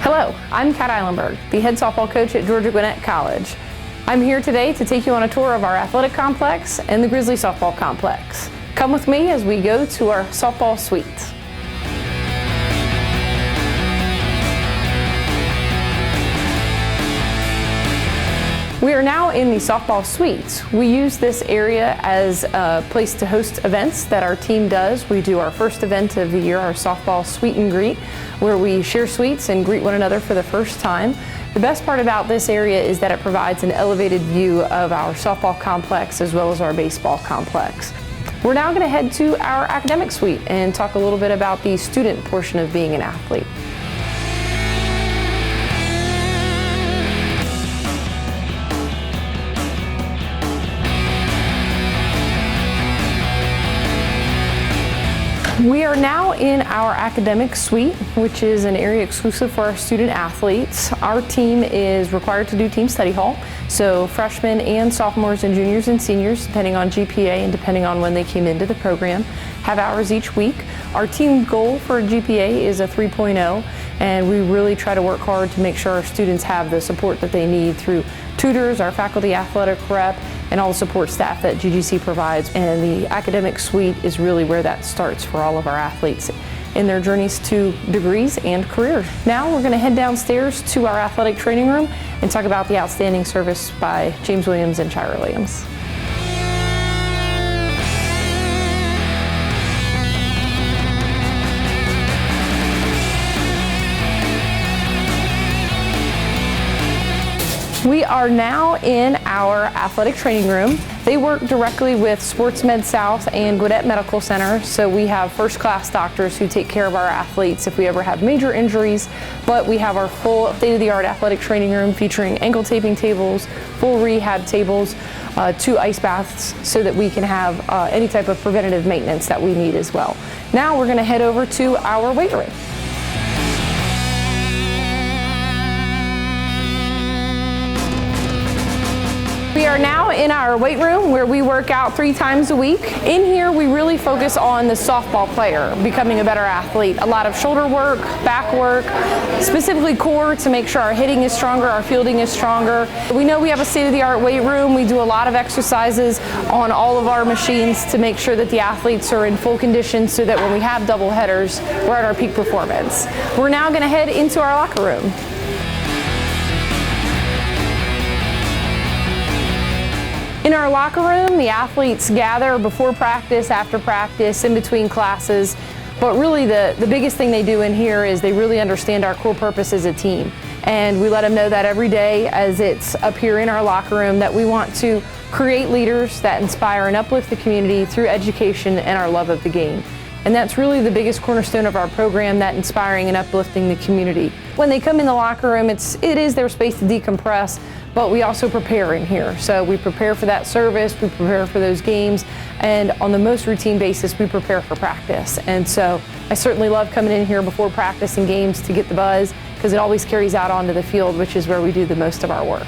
Hello, I'm Kat Ihlenburg, the head softball coach at Georgia Gwinnett College. I'm here today to take you on a tour of our athletic complex and the Grizzly Softball Complex. Come with me as we go to our softball suite. We are now in the softball suite. We use this area as a place to host events that our team does. We do our first event of the year, our softball suite and greet, where we share suites and greet one another for the first time. The best part about this area is that it provides an elevated view of our softball complex as well as our baseball complex. We're now going to head to our academic suite and talk a little bit about the student portion of being an athlete. We are now in our academic suite, which is an area exclusive for our student athletes. Our team is required to do team study hall, so freshmen and sophomores and juniors and seniors, depending on GPA and depending on when they came into the program, have hours each week. Our team goal for GPA is a 3.0, and we really try to work hard to make sure our students have the support that they need through tutors, our faculty athletic rep, and all the support staff that GGC provides. And the academic suite is really where that starts for all of our athletes in their journeys to degrees and careers. Now we're going to head downstairs to our athletic training room and talk about the outstanding service by James Williams and Shira Williams. We are now in our athletic training room. They work directly with Sports Med South and Gwinnett Medical Center, so we have first-class doctors who take care of our athletes if we ever have major injuries, but we have our full state-of-the-art athletic training room featuring ankle taping tables, full rehab tables, 2 ice baths, so that we can have any type of preventative maintenance that we need as well. Now we're going to head over to our weight room. We are now in our weight room where we work out 3 times a week. In here we really focus on the softball player becoming a better athlete. A lot of shoulder work, back work, specifically core to make sure our hitting is stronger, our fielding is stronger. We know we have a state-of-the-art weight room. We do a lot of exercises on all of our machines to make sure that the athletes are in full condition so that when we have double headers, we're at our peak performance. We're now going to head into our locker room. In our locker room, the athletes gather before practice, after practice, in between classes, but really the biggest thing they do in here is they really understand our core purpose as a team. And we let them know that every day as it's up here in our locker room that we want to create leaders that inspire and uplift the community through education and our love of the game. And that's really the biggest cornerstone of our program, that inspiring and uplifting the community. When they come in the locker room, it is their space to decompress, but we also prepare in here. So we prepare for that service, we prepare for those games, and on the most routine basis, we prepare for practice. And so I certainly love coming in here before practice and games to get the buzz, because it always carries out onto the field, which is where we do the most of our work.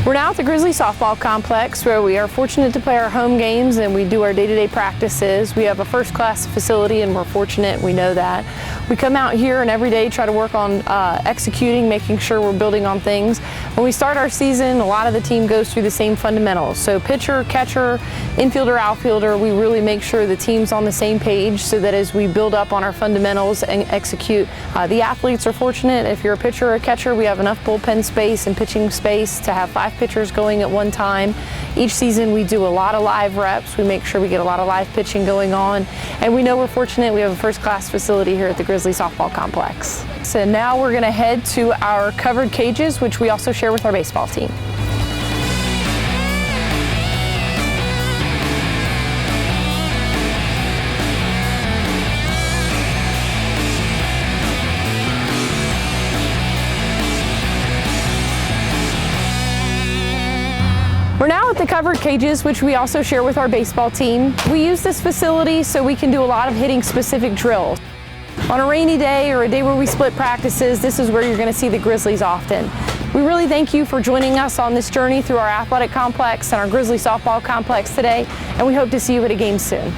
We're now at the Grizzly Softball Complex, where we are fortunate to play our home games and we do our day-to-day practices. We have a first-class facility and we're fortunate, we know that. We come out here and every day try to work on executing, making sure we're building on things. When we start our season, a lot of the team goes through the same fundamentals. So pitcher, catcher, infielder, outfielder, we really make sure the team's on the same page so that as we build up on our fundamentals and execute, the athletes are fortunate. If you're a pitcher or a catcher, we have enough bullpen space and pitching space to have 5 pitchers going at one time. Each season we do a lot of live reps. We make sure we get a lot of live pitching going on. And we know we're fortunate we have a first-class facility here at the Grizzly Softball Complex. So now we're going to head to our covered cages, which we also share with our baseball team. We're now at the covered cages, which we also share with our baseball team. We use this facility so we can do a lot of hitting specific drills. On a rainy day or a day where we split practices, this is where you're going to see the Grizzlies often. We really thank you for joining us on this journey through our athletic complex and our Grizzly softball complex today, and we hope to see you at a game soon.